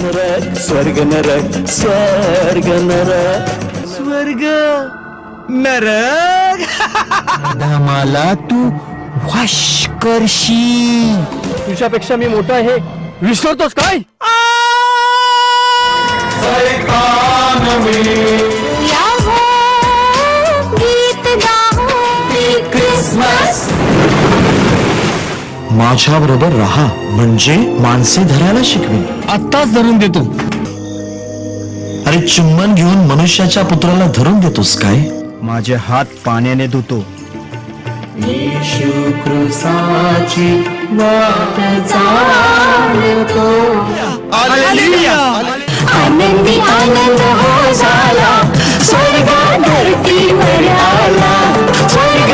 नरक स्वर्ग नरक स्वर्ग नरक स्वर्ग नरक. मला तू वश करशी. तुझ्यापेक्षा मी मोठा आहे विसरतोस काय? माझ्या बरोबर राहा म्हणजे माणसे धरायला शिकवी. आत्ताच धरून देतो. अरे चुंबन घेऊन मनुष्याच्या पुत्राला धरून देतोस काय? माझे हात पाण्याने धुतो. येशू क्रूसाची वाट चालतो. आनंदी आनंद हो झाला, स्वर्ग धरतीवर आला, स्वर्ग